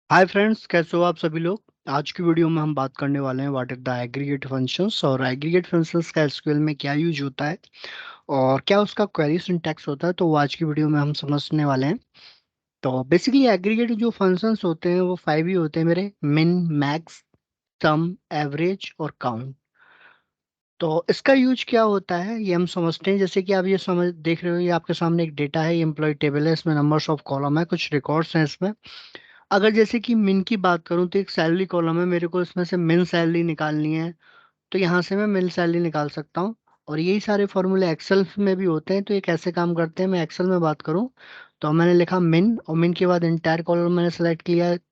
Hi friends, कैसे हो आप सभी लोग। आज की वीडियो में हम बात करने वाले हैं what is the aggregate functions और एग्रीगेट फंक्शंस का एसक्यूएल में क्या यूज होता है और क्या उसका क्वेरी सिंटैक्स होता है। तो वो आज की वीडियो में हम समझने वाले हैं। तो बेसिकली एग्रीगेट जो फंक्शंस होते हैं वो 5 ही होते हैं मेरे: मिन, मैक्स, सम, एवरेज और काउंट। तो इसका यूज क्या होता है ये हम समझते हैं। जैसे कि आप ये समझ देख रहे हो, ये आपके सामने एक डेटा है, ये एम्प्लॉय टेबल है, इसमें नंबर्स ऑफ कॉलम है, कुछ रिकॉर्ड्स हैं इसमें। अगर जैसे कि मिन की बात करूं तो एक सैलरी कॉलम है, मेरे को इसमें से मिन सैलरी निकालनी है, तो यहाँ से मैं मिन सैलरी निकाल सकता हूँ। और यही सारे फॉर्मूले एक्सेल में भी होते हैं। तो ये कैसे काम करते हैं, मैं एक्सेल में बात करूँ तो मैंने लिखा मिन, और मिन के बाद इंटायर कॉलम मैंने सेलेक्ट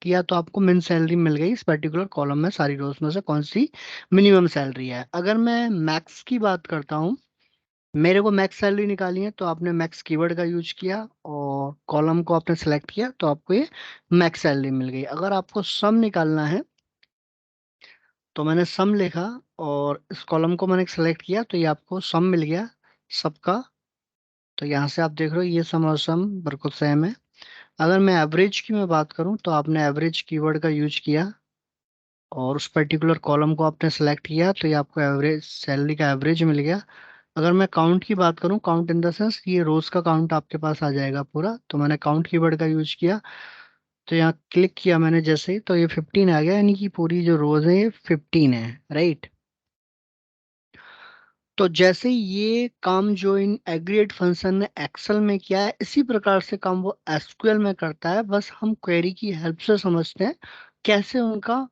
किया तो आपको मिन सैलरी मिल गई। इस पर्टिकुलर कॉलम में सारी रोज में से कौन सी मिनिमम सैलरी है। अगर मैं मैक्स की बात करता हूँ, मेरे को मैक्स सैलरी निकाली है, तो आपने मैक्स कीवर्ड का यूज किया और कॉलम को आपने सेलेक्ट किया तो आपको ये मैक्स सैलरी मिल गई। अगर आपको सम निकालना है तो मैंने सम लिखा और इस कॉलम को मैंने सेलेक्ट किया तो ये आपको सम मिल गया सबका। तो यहाँ से आप देख रहे हो ये सम और सम बिल्कुल सेम है। अगर मैं एवरेज की मैं बात करूँ तो आपने एवरेज कीवर्ड का यूज किया और उस पर्टिकुलर कॉलम को आपने सेलेक्ट किया तो ये आपको एवरेज सैलरी का एवरेज मिल गया। अगर मैं काउंट की बात करूं, काउंट इन द सेंस ये रोज का काउंट आपके पास आ जाएगा पूरा, तो मैंने काउंट कीवर्ड का यूज किया। तो यहाँ क्लिक किया मैंने जैसे ही, तो ये 15 आ गया, यानी कि पूरी जो रोज है ये 15 है, राइट। तो जैसे ये काम जो इन एग्रीगेट फंक्शन ने एक्सेल में किया है, इसी प्रकार से काम वो एसक्यूएल में करता है। बस हम क्वेरी की हेल्प से समझते हैं कैसे उनका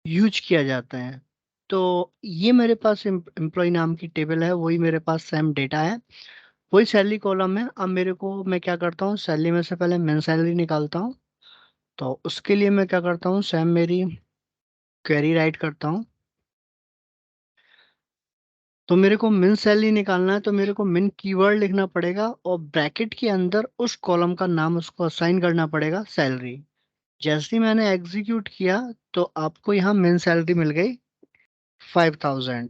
यूज किया जाता है। तो ये मेरे पास एम्प्लॉय नाम की टेबल है, वही मेरे पास सेम डेटा है, वही सैलरी कॉलम है। अब मेरे को, मैं क्या करता हूँ, सैलरी में से पहले मेन सैलरी निकालता हूँ। तो उसके लिए मैं क्या करता हूँ, सेम मेरी क्वेरी राइट करता हूँ। तो मेरे को मिन सैलरी निकालना है, तो मेरे को मिन कीवर्ड लिखना पड़ेगा और ब्रैकेट के अंदर उस कॉलम का नाम उसको असाइन करना पड़ेगा, सैलरी। जैसे ही मैंने एग्जीक्यूट किया तो आपको यहाँ मिन सैलरी मिल गई 5000।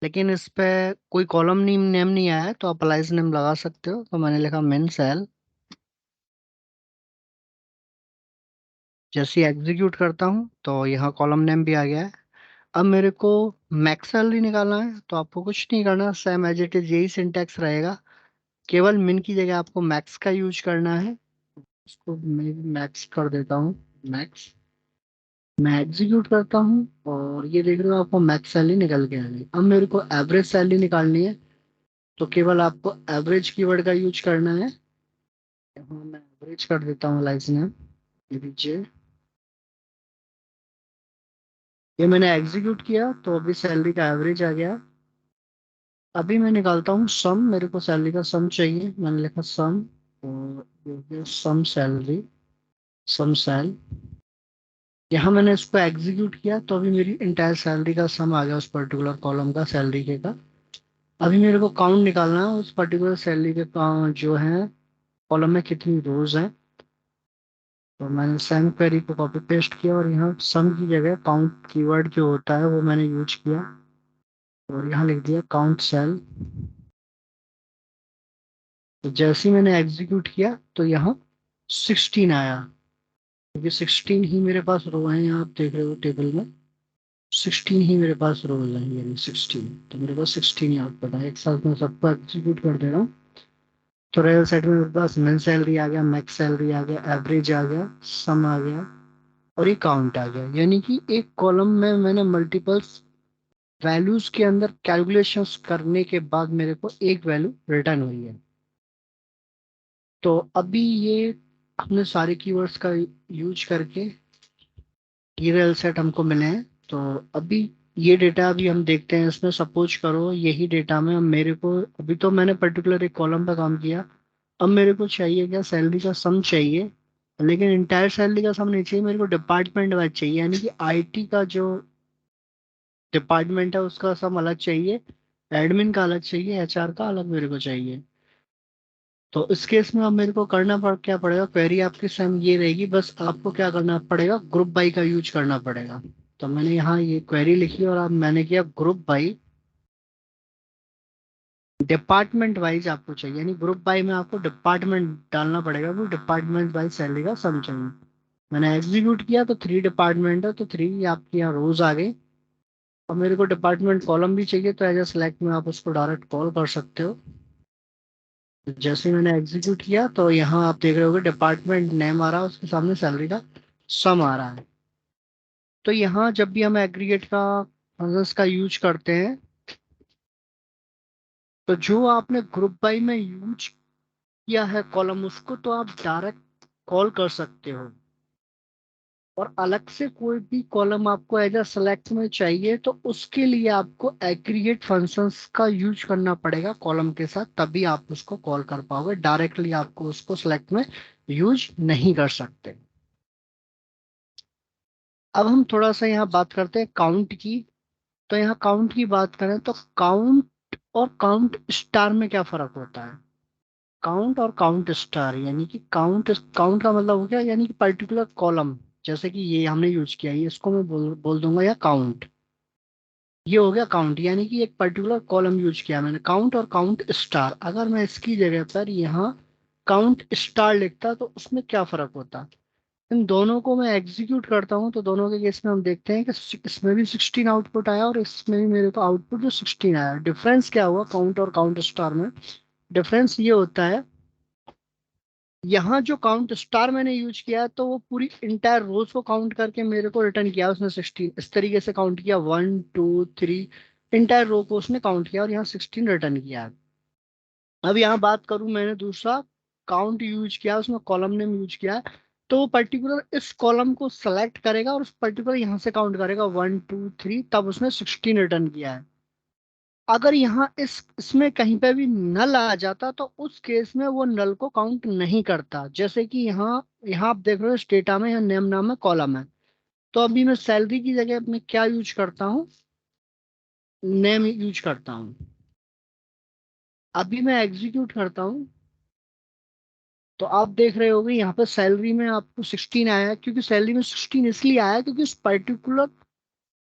लेकिन इस पे कोई कॉलम नेम नहीं आया है, तो आप अलाइज नेम लगा सकते हो। तो मैंने लिखा मिन सैल। जैसे ही एग्जीक्यूट करता हूँ तो यहाँ कॉलम नेम भी आ गया है। अब मेरे को मैक्स सैलरी निकालना है, तो आपको कुछ नहीं करना, सेम एज इट इज यही सिंटैक्स रहेगा। केवल मिन की जगह आपको मैक्स का यूज करना है। इसको मैं मैक्स कर देता हूँ, मैक्स। मैं एग्जीक्यूट करता हूँ और ये देख रहे हो आपको मैक्स सैलरी निकल के आ गई। अब मेरे को एवरेज सैलरी निकालनी है, तो केवल आपको एवरेज कीवर्ड का यूज करना है। यहाँ मैं एवरेज कर देता हूँ लाइस में, ये लीजिए। ये मैंने एग्जीक्यूट किया तो अभी सैलरी का एवरेज आ गया। अभी मैं निकालता हूँ सम, मेरे को सैलरी का सम चाहिए, मैंने लिखा सम। और ये हो गया सम सैलरी, सम सैल। यहाँ मैंने इसको एग्जीक्यूट किया तो अभी मेरी इंटायर सैलरी का सम आ गया उस पर्टिकुलर कॉलम का, सैलरी के का। अभी मेरे को काउंट निकालना है उस पर्टिकुलर सैलरी के जो है कॉलम में कितनी रोज हैं। तो मैंने सेम क्वेरी को कॉपी पेस्ट किया और यहाँ सम की जगह काउंट कीवर्ड जो होता है वो मैंने यूज किया और यहाँ लिख दिया काउंट सेल। तो जैसे ही मैंने एग्जीक्यूट किया तो यहाँ 16 आया, क्योंकि 16 ही मेरे पास रो है, यहाँ आप देख रहे हो टेबल में 16 ही मेरे पास रोल है, यानी 16। तो मेरे पास 16 यहाँ पता है। एक साथ मैं सबको एग्जीक्यूट कर दे रहा हूँ। तो रॉयल साइड में मेरे पास मिन सैलरी आ गया, मैक्स सैलरी आ गया, एवरेज आ गया, सम आ गया और ये काउंट आ गया। यानी कि एक कॉलम में मैंने मल्टीपल्स वैल्यूज के अंदर कैलकुलेशंस करने के बाद मेरे को एक वैल्यू रिटर्न हुई है। तो अभी ये हमने सारे कीवर्ड्स का यूज करके ये रियल सेट हमको मिले हैं। तो अभी ये डेटा अभी हम देखते हैं, इसमें सपोज करो यही डेटा में अब मेरे को, अभी तो मैंने पर्टिकुलर एक कॉलम पे काम किया। अब मेरे को चाहिए क्या, सैलरी का सम चाहिए। लेकिन इंटायर सैलरी का सम नहीं चाहिए, मेरे को डिपार्टमेंट वाइज चाहिए, यानी कि आईटी का जो डिपार्टमेंट है उसका सम अलग चाहिए, एडमिन का अलग चाहिए, एचआर का अलग मेरे को चाहिए। तो इस केस में अब मेरे को करना क्या पड़ेगा, क्वेरी आपकी सेम ये रहेगी, बस आपको क्या करना पड़ेगा, ग्रुप बाई का यूज करना पड़ेगा। तो मैंने यहाँ ये क्वेरी लिखी और अब मैंने किया ग्रुप बाई, डिपार्टमेंट वाइज आपको चाहिए, यानी ग्रुप बाई में आपको डिपार्टमेंट डालना पड़ेगा, वो डिपार्टमेंट वाइज सैलरी का सम चाहिए। मैंने एग्जीक्यूट किया तो 3 डिपार्टमेंट है, तो 3 आपकी यहाँ रोज आ गई। और मेरे को डिपार्टमेंट कॉलम भी चाहिए, तो एज ए सेलेक्ट में आप उसको डायरेक्ट कॉल कर सकते हो। जैसे ही मैंने एग्जीक्यूट किया तो यहाँ आप देख रहे होगे डिपार्टमेंट नेम आ रहा है, उसके सामने सैलरी का सम आ रहा है। तो यहाँ जब भी हम एग्रीगेट का फंक्शंस का यूज करते हैं, तो जो आपने ग्रुप बाई में यूज किया है कॉलम, उसको तो आप डायरेक्ट कॉल कर सकते हो। और अलग से कोई भी कॉलम आपको एज अ सेलेक्ट में चाहिए, तो उसके लिए आपको एग्रीगेट फंक्शंस का यूज करना पड़ेगा कॉलम के साथ, तभी आप उसको कॉल कर पाओगे। डायरेक्टली आपको उसको सेलेक्ट में यूज नहीं कर सकते। अब हम थोड़ा सा यहाँ बात करते हैं काउंट की। तो यहाँ काउंट की बात करें तो काउंट और काउंट स्टार में क्या फर्क होता है? काउंट और काउंट स्टार यानी कि काउंट काउंट का मतलब हो गया यानी कि पर्टिकुलर कॉलम। जैसे कि ये हमने यूज किया है, इसको मैं बोल दूंगा या काउंट। ये हो गया काउंट, यानी कि एक पर्टिकुलर कॉलम यूज किया मैंने। काउंट और काउंट स्टार, अगर मैं इसकी जगह पर यहाँ काउंट स्टार लिखता तो उसमें क्या फर्क होता? इन दोनों को मैं एग्जीक्यूट करता हूँ तो दोनों के केस में हम देखते हैं कि इसमें भी 16 आउटपुट आया और इसमें भी मेरे को आउटपुट जो 16 आया। डिफरेंस क्या हुआ काउंट और काउंट स्टार में? डिफरेंस ये होता है, यहाँ जो काउंट स्टार मैंने यूज किया है तो वो पूरी इंटायर रोज को काउंट करके मेरे को रिटर्न किया उसने 16। इस तरीके से काउंट किया 1 2 3, इंटायर रो को उसने काउंट किया और यहाँ 16 रिटर्न किया है। अब यहाँ बात करूं, मैंने दूसरा काउंट यूज किया, उसमें कॉलम नेम यूज किया है। तो वो पर्टिकुलर इस कॉलम को सेलेक्ट करेगा और उस पर्टिकुलर यहाँ से काउंट करेगा 1 2 3, तब उसने 16 रिटर्न किया है। अगर यहाँ इसमें कहीं पे भी नल आ जाता तो उस केस में वो नल को काउंट नहीं करता। जैसे कि यहाँ यहाँ आप देख रहे हो, इस डेटा में यहाँ नेम नाम है, कॉलम है। तो अभी मैं सैलरी की जगह में क्या यूज करता हूँ? नेम यूज करता हूँ। अभी मैं एग्जीक्यूट करता हूँ तो आप देख रहे होगे यहाँ पे सैलरी में आपको 16 आया है। क्योंकि सैलरी में 16 इसलिए आया है क्योंकि इस पर्टिकुलर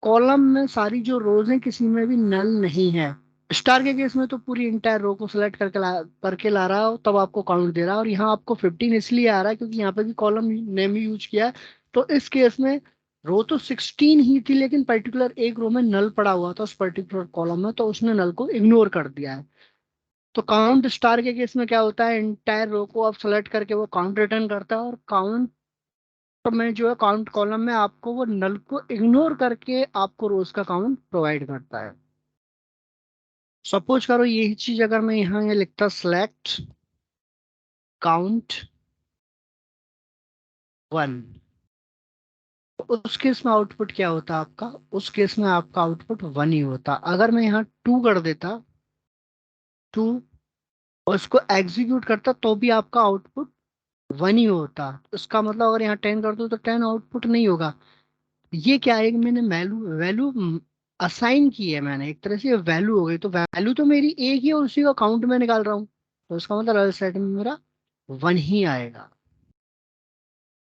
कॉलम में सारी जो रोज हैं किसी में भी नल नहीं है। स्टार के केस में तो पूरी इंटायर रो को सिलेक्ट करके ला रहा हो तब आपको काउंट दे रहा है। और यहाँ आपको 15 इसलिए आ रहा है क्योंकि यहाँ पे भी कॉलम नेम ही यूज किया है। तो इस केस में रो तो 16 ही थी, लेकिन पर्टिकुलर एक रो में नल पड़ा हुआ था उस पर्टिकुलर कॉलम में, तो उसने नल को इग्नोर कर दिया है। तो काउंट स्टार के केस में क्या होता है, इंटायर रो को आप सेलेक्ट करके वो काउंट रिटर्न करता है, और काउंट में जो है काउंट कॉलम में आपको वो नल को इग्नोर करके आपको रोज का काउंट प्रोवाइड करता है। सपोज करो यही चीज अगर मैं यहाँ ये लिखता सेलेक्ट काउंट 1, तो उस केस में आउटपुट क्या होता आपका? उस केस में आपका आउटपुट 1 ही होता। अगर मैं यहाँ 2 कर देता, 2, और उसको एग्जीक्यूट करता तो भी आपका आउटपुट 1 ही होता। इसका मतलब अगर यहाँ 10 कर दो तो 10 आउटपुट नहीं होगा। ये क्या है कि मैंने वैल्यू वैल्यू असाइन की है, मैंने एक तरह से वैल्यू हो गई, तो वैल्यू तो मेरी एक ही है और उसी का काउंट में निकाल रहा हूँ। तो इसका मतलब अदर साइड में मेरा 1 ही आएगा।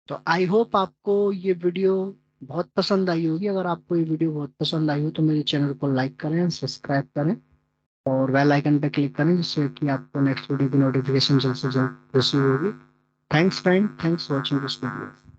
तो आई होप आपको ये वीडियो बहुत पसंद आई होगी। अगर आपको ये वीडियो बहुत पसंद आई हो तो मेरे चैनल को लाइक करें, सब्सक्राइब करें और बेल आइकन पर क्लिक करें, जिससे कि आपको नेक्स्ट वीडियो की नोटिफिकेशन जल्द से जल्द रिसीव होगी। Thanks friend, thanks for watching this video.